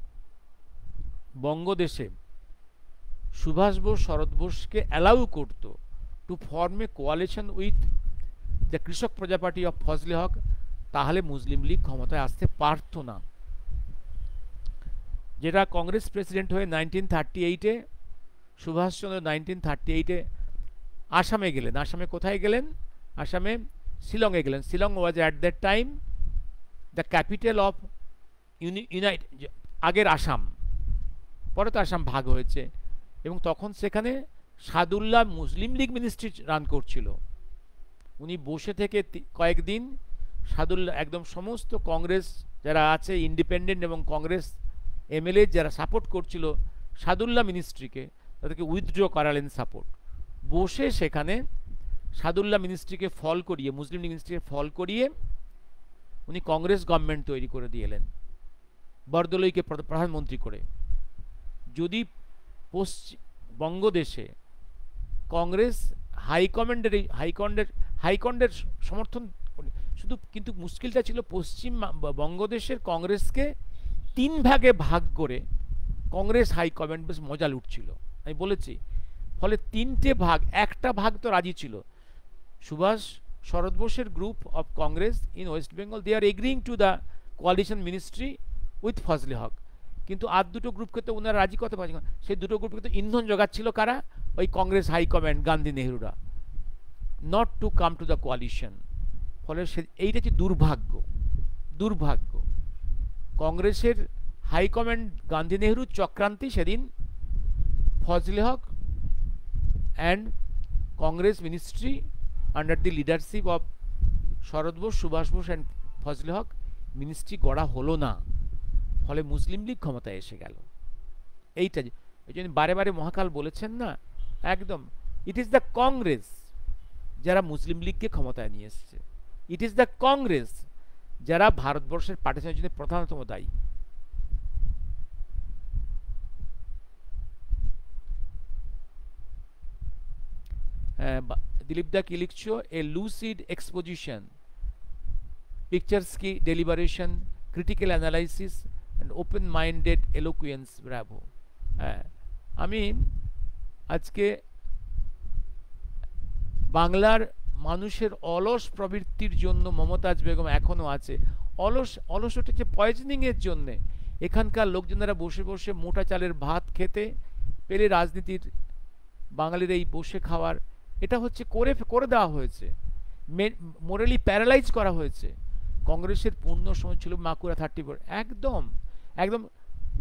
S1: বঙ্গদেশে সুভাষ বোস, শরৎ বোসকে অ্যালাউ করত to form a coalition with the Krishak Praja party of Fazle হক, তাহলে মুসলিম লীগ ক্ষমতায় আসতে পারত না। যেটা কংগ্রেস প্রেসিডেন্ট হয়ে 1938-এ, সুভাষচন্দ্র 1938-এ আসামে গেলেন। আসামে কোথায় গেলেন? আসামে শিলংয়ে গেলেন। Shillong was at that time the capital of আগের আসাম, পরে তো আসাম ভাগ হয়েছে। এবং তখন সেখানে সাদুল্লাহ মুসলিম লীগ মিনিস্ট্রি রান করছিল। উনি বসে থেকে কয়েকদিন সাদুল্লাহ একদম সমস্ত কংগ্রেস যারা আছে, ইন্ডিপেন্ডেন্ট এবং কংগ্রেস এমএলএ যারা সাপোর্ট করছিল সাদুল্লাহ মিনিস্ট্রিকে, তাদেরকে উইথড্র করালেন সাপোর্ট। বসে সেখানে সাদুল্লাহ মিনিস্ট্রিকে ফল করিয়ে, মুসলিম লীগ মিনিস্ট্রিকে ফল করিয়ে উনি কংগ্রেস গভর্নমেন্ট তৈরি করে দিয়ে এলেন, বরদলৈকে প্রধানমন্ত্রী করে। যদি বঙ্গদেশে কংগ্রেস হাইকমান্ডের সমর্থন শুধু, কিন্তু মুশকিলটা ছিল পশ্চিম বঙ্গদেশের কংগ্রেসকে 3 ভাগে ভাগ করে কংগ্রেস হাইকমান্ড বেশ মজা লুটছিল, আমি বলেছি। ফলে 3টে ভাগ, একটা ভাগ তো রাজি ছিল। সুভাষ শরৎ বোসের group of Congress in West Bengal, they are agreeing to the coalition ministry with Fazle Huq. কিন্তু আর দুটো গ্রুপকে তো ওনারা রাজি করতে পারছেন না। সেই দুটো গ্রুপকে তো ইন্ধন জোগাচ্ছিল কারা? ওই কংগ্রেস হাইকমান্ড, গান্ধী নেহরুরা, not to come to the coalition. ফলে এইটা হচ্ছে দুর্ভাগ্য। কংগ্রেসের হাইকমান্ড গান্ধী নেহরু চক্রান্তি সেদিন Fazle Huq and Congress ministry under the leadership of Sarat Bose, Subhash Bose and Fazle Huq ministry গড়া হলো না। ফলে মুসলিম লীগ ক্ষমতায় এসে গেল। এইটা এই জন্য বারে বারে মহাকাল বলেছেন না, একদম ইট ইজ দ্য কংগ্রেস যারা মুসলিম লীগকে ক্ষমতায় নিয়ে এসছে। ইট ইজ দ্য কংগ্রেস যারা ভারতবর্ষের পার্টিশনের জন্য প্রধানতম দায়ী। दिलीप दा की लिखो ए लूसिड एक्सपोजिशन, पिक्चर्स की deliberation, critical analysis and open minded eloquence, Bravo. আমি আজকে বাংলার মানুষের অলস প্রবৃত্তির জন্য মমতাজ বেগম এখনো আছে। অলস হচ্ছে পয়জনিং এর জন্য। এখানকার লোকজনেরা বসে বসে মোটা চালের ভাত খেতে পেলে রাজনীতির, বাঙালির এই বসে খাওয়ার, এটা হচ্ছে করে দেওয়া হয়েছে, মোরালি প্যারালাইজ করা হয়েছে। কংগ্রেসের পূর্ণ সময় ছিল মাকুরা 34। একদম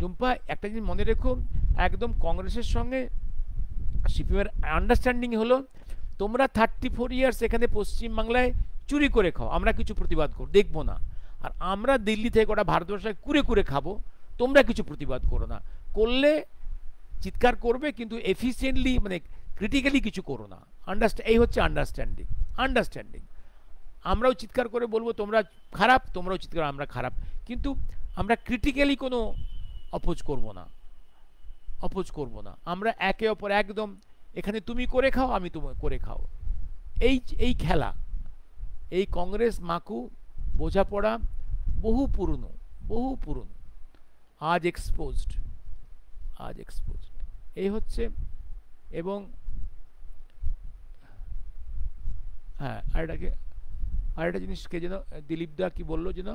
S1: জুম্পা একটা জিনিস মনে রেখো, একদম কংগ্রেসের সঙ্গে সিপিএমের আন্ডারস্ট্যান্ডিং হলো, তোমরা 34 ইয়ার্স এখানে পশ্চিমবাংলায় চুরি করে খাও, আমরা কিছু প্রতিবাদ দেখবো না। আর আমরা দিল্লি থেকে ওটা ভারতবর্ষে কুরে খাবো, তোমরা কিছু প্রতিবাদ করো না। করলে চিৎকার করবে, কিন্তু এফিসিয়েন্টলি মানে ক্রিটিক্যালি কিছু করো না। এই হচ্ছে আন্ডারস্ট্যান্ডিং। আমরাও চিৎকার করে বলবো তোমরা খারাপ, তোমরাও চিৎকার আমরা খারাপ, কিন্তু আমরা ক্রিটিক্যালি কোনো অপোজ করব না। আমরা একে অপর একদম, এখানে তুমি করে খাও, আমি তুমি করে খাও, এই খেলা, এই কংগ্রেস মাকু বোঝাপড়া বহু পুরনো, আজ এক্সপোজড এই হচ্ছে। এবং হ্যাঁ, আরেকটা জিনিসকে যেন দিলীপ দা কি বললো যেন,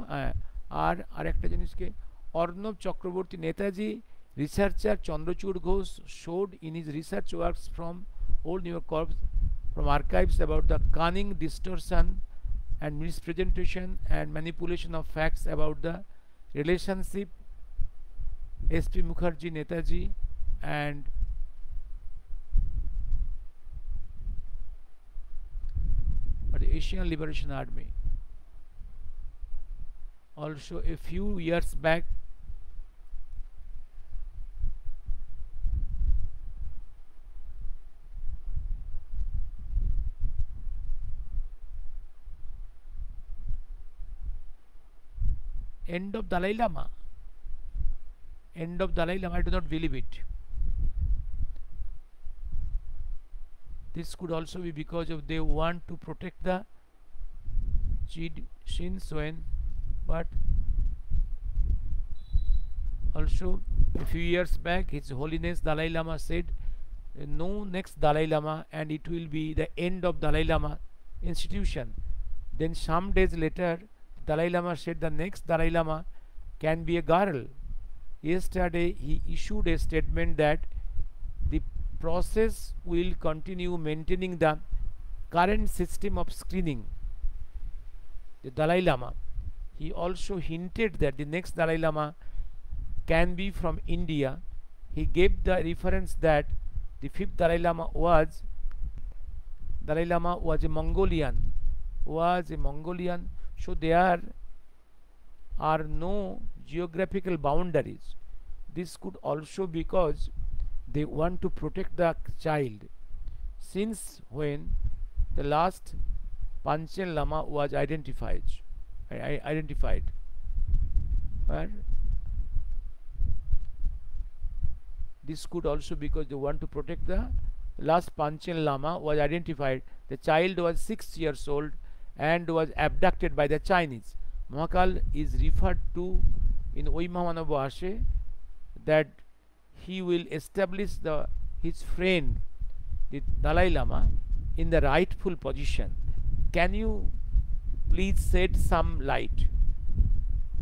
S1: আর একটা জিনিসকে Arnab Chakraborty Netaji researcher Chandrachud Ghosh showed in his research works from Old New York Corps from archives about the cunning distortion and mispresentation and manipulation of facts about the relationship S.P. Mukherjee Netaji and the Asian Liberation Army. Also a few years back end of Dalai Lama. End of Dalai Lama, I do not believe it. This could also be because of they want to protect the Shinzoen, but also a few years back His Holiness Dalai Lama said no next Dalai Lama and it will be the end of Dalai Lama institution. Then some days later Dalai Lama said the next Dalai Lama can be a girl. Yesterday he issued a statement that the process will continue maintaining the current system of screening. The Dalai Lama, he also hinted that the next Dalai Lama can be from India. He gave the reference that the fifth Dalai Lama was a Mongolian, so there are no geographical boundaries. This could also because they want to protect the child. Since when the last Panchen Lama was identified, but this could also because they want to protect the last Panchen Lama was identified. The child was 6 years old and was abducted by the Chinese. Mahakal is referred to in Oi Mahamanava Ashe that he will establish his friend the Dalai Lama in the rightful position. Can you please shed some light?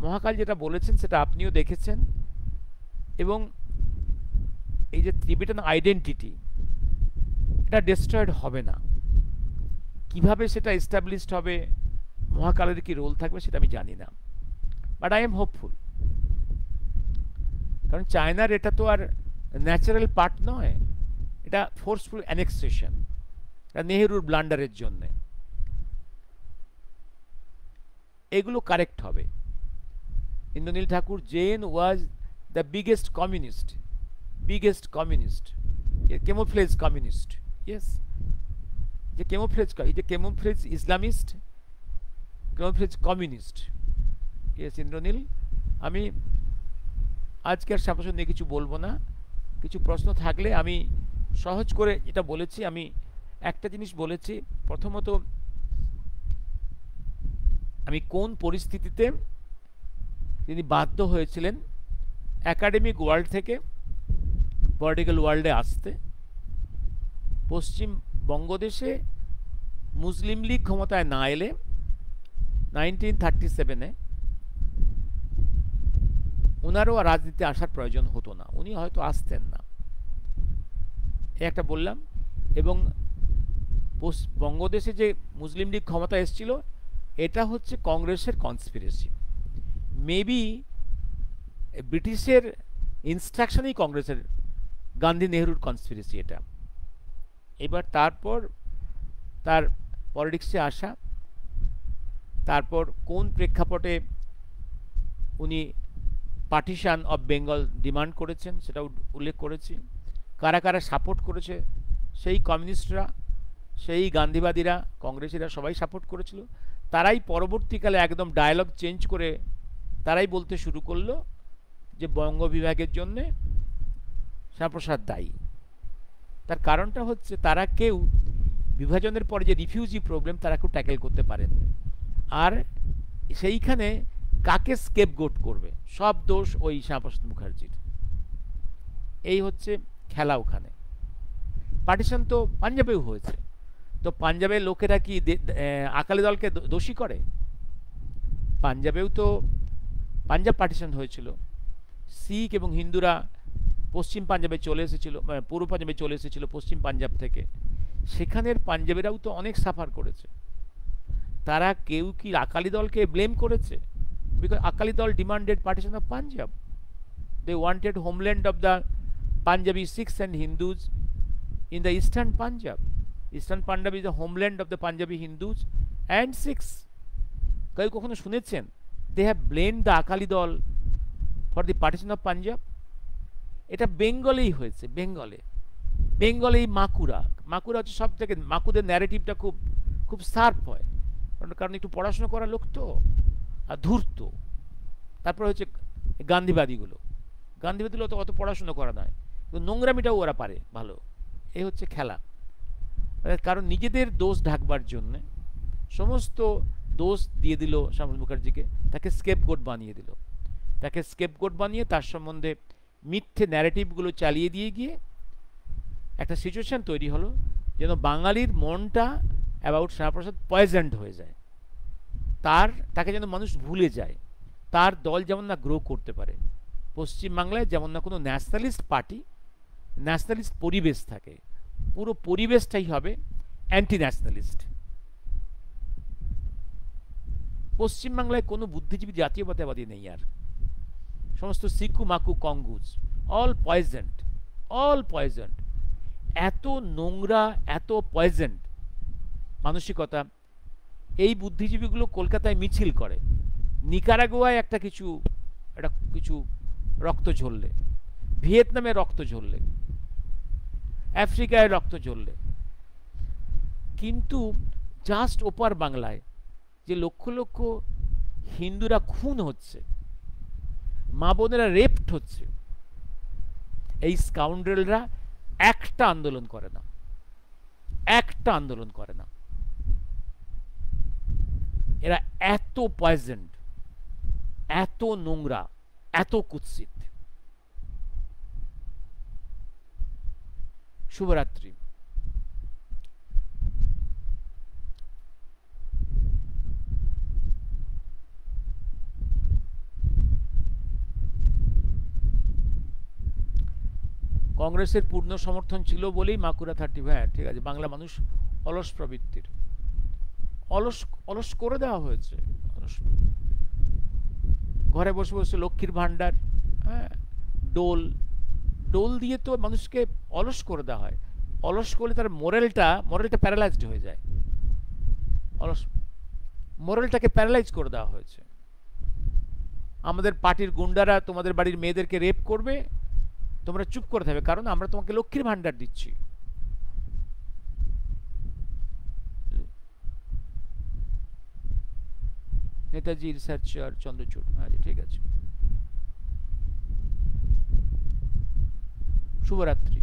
S1: মহাকাল যেটা বলেছেন সেটা আপনিও দেখেছেন এবং এই যে Tibetan identity এটা destroyed হবে না, কিভাবে সেটা এস্টাবলিশড হবে, মহাকালের কি রোল থাকবে সেটা আমি জানি না, বাট আই এম হোপফুল। কারণ চায়নার এটা তো আর ন্যাচারাল পার্ট নয়, এটা ফোর্সফুল অ্যানেক্সেশন, এটা নেহেরুর ব্লান্ডারের জন্যে। এগুলো কারেক্ট হবে। Indranil Thakur then was the biggest communist, camouflage communist, yes, যে camouflage Islamist, camouflage communist, yes Indranil. আমি আজকে আর সাপোজ নিয়ে কিছু বলবো না, কিছু প্রশ্ন থাকলে আমি সহজ করে এটা বলেছি। আমি একটা জিনিস বলেছি, প্রথমত আমি কোন পরিস্থিতিতে তিনি বাধ্য হয়েছিলেন একাডেমিক ওয়ার্ল্ড থেকে পলিটিক্যাল ওয়ার্ল্ডে আসতে। পশ্চিম বঙ্গদেশে মুসলিম লীগ ক্ষমতায় না এলে 1937-এ ওনারও রাজনীতিতে আসার প্রয়োজন হতো না, উনি হয়তো আসতেন না, একটা বললাম। এবং বঙ্গদেশে যে মুসলিম লীগ ক্ষমতা এসেছিল এটা হচ্ছে কংগ্রেসের কনস্পিরেসি, মেবি ব্রিটিশের ইনস্ট্রাকশনেই কংগ্রেসের, গান্ধী নেহরুর কনস্পিরেসি এটা। এবার তারপর তার পলিটিক্সে আসা, তারপর কোন প্রেক্ষাপটে উনি পার্টিশন অফ বেঙ্গল ডিমান্ড করেছেন সেটা উল্লেখ করেছি, কারা কারা সাপোর্ট করেছে, সেই কমিউনিস্টরা, সেই গান্ধীবাদীরা, কংগ্রেসিরা সবাই সাপোর্ট করেছিল। তারাই পরবর্তীকালে একদম ডায়ালগ চেঞ্জ করে তারাই বলতে শুরু করলো যে বঙ্গ বিভাগের জন্যে শ্যামাপ্রসাদ দায়ী। তার কারণটা হচ্ছে তারা কেউ বিভাজনের পরে যে রিফিউজি প্রবলেম তারা কেউ ট্যাকেল করতে পারেননি, আর সেইখানে কাকে স্কেপগোট করবে, সব দোষ ওই শ্যামাপ্রসাদ মুখার্জির। এই হচ্ছে খেলা ওখানে। পার্টিশন তো পাঞ্জাবেও হয়েছে, তো পাঞ্জাবের লোকেরা কি আকালি দলকে দোষী করে? পাঞ্জাবেও তো পাঞ্জাব পার্টিশন হয়েছিল, শিখ এবং হিন্দুরা পশ্চিম পাঞ্জাবে চলে এসেছিল, পূর্ব পাঞ্জাবে চলে এসেছিল পশ্চিম পাঞ্জাব থেকে। সেখানের পাঞ্জাবিরাও তো অনেক সাফার করেছে। তারা কেউ কি আকালি দলকে ব্লেম করেছে? Because Akali Dal demanded partition of Punjab. They wanted homeland of the Punjabi Sikhs and Hindus in the eastern Punjab. Eastern Punjab is the homeland of the Punjabi Hindus and Sikhs. কেউ কখনো শুনেছেন they have blamed the Akali Dal for the partition of Punjab? এটা বেঙ্গলেই হয়েছে, বেঙ্গলেই মাকুরা হচ্ছে সব থেকে, মাকুদের ন্যারেটিভটা খুব খুব শার্প হয়, কারণ একটু পড়াশোনা করা লোক তো, আর ধূর্ত। তারপর হচ্ছে গান্ধীবাদীগুলো তো অত পড়াশোনা করা নয়, নোংরামিটাও ওরা পারে ভালো। এই হচ্ছে খেলা। কারণ নিজেদের দোষ ঢাকবার জন্য সমস্ত দোষ দিয়ে দিল শ্যামল মুখার্জিকে, তাকে স্কেপগোট বানিয়ে দিল। তাকে স্কেপগোট বানিয়ে তার সম্বন্ধে মিথ্যে ন্যারেটিভগুলো চালিয়ে দিয়ে গিয়ে একটা সিচুয়েশন তৈরি হলো যেন বাঙালির মনটা অ্যাবাউট শ্যামাপ্রসাদ পয়জেন্ড হয়ে যায়, তাকে যেন মানুষ ভুলে যায়, তার দল যেমন না গ্রো করতে পারে, পশ্চিমবাংলায় যেমন না কোনো ন্যাশনালিস্ট পার্টি, ন্যাশনালিস্ট পরিবেশ থাকে, পুরো পরিবেশটাই হবে অ্যান্টি ন্যাশনালিস্ট। পশ্চিমবাংলায় কোনো বুদ্ধিজীবী জাতীয়তাবাদী নেই আর, সমস্ত সিকু মাকু কঙ্গুজ, অল পয়জেন্ট। এত নোংরা, এত পয়জেন্ট মানসিকতা। এই বুদ্ধিজীবীগুলো কলকাতায় মিছিল করে, নিকারাগুয়ায় একটা কিছু রক্ত ঝরলে, ভিয়েতনামে রক্ত ঝরলে, আফ্রিকায় রক্ত ঝরলে, কিন্তু জাস্ট ওপার বাংলায় যে লক্ষ লক্ষ হিন্দুরা খুন হচ্ছে, মা বোনেরা রেপড হচ্ছে, এই স্কাউন্ড্রেলরা একটা আন্দোলন করে না। এরা এত পয়জেন্ট, এত নোংরা, এত কুৎসিত। শুভরাত্রি। কংগ্রেসের পূর্ণ সমর্থন ছিল বলেই মাকুরা 35, হ্যাঁ ঠিক আছে, বাংলা মানুষ অলস প্রবৃত্তির, অলস করে দেওয়া হয়েছে। ঘরে বসে বসে লক্ষ্মীর ভান্ডার, হ্যাঁ, ডোল দিয়ে তো মানুষকে অলস করে দেওয়া হয়। অলস করলে তার মোরালটা প্যারালাইজড হয়ে যায়, মোরালটাকে প্যারালাইজ করে দেওয়া হয়েছে। আমাদের পার্টির গুন্ডারা তোমাদের বাড়ির মেয়েদেরকে রেপ করবে, তোমরা চুপ করে থাকবে, কারণ আমরা তোমাকে লক্ষ্মীর ভান্ডার দিচ্ছি। নেতাজি রিসার্চার চন্দ্রচূড়, আচ্ছা ঠিক আছে, শুভরাত্রি।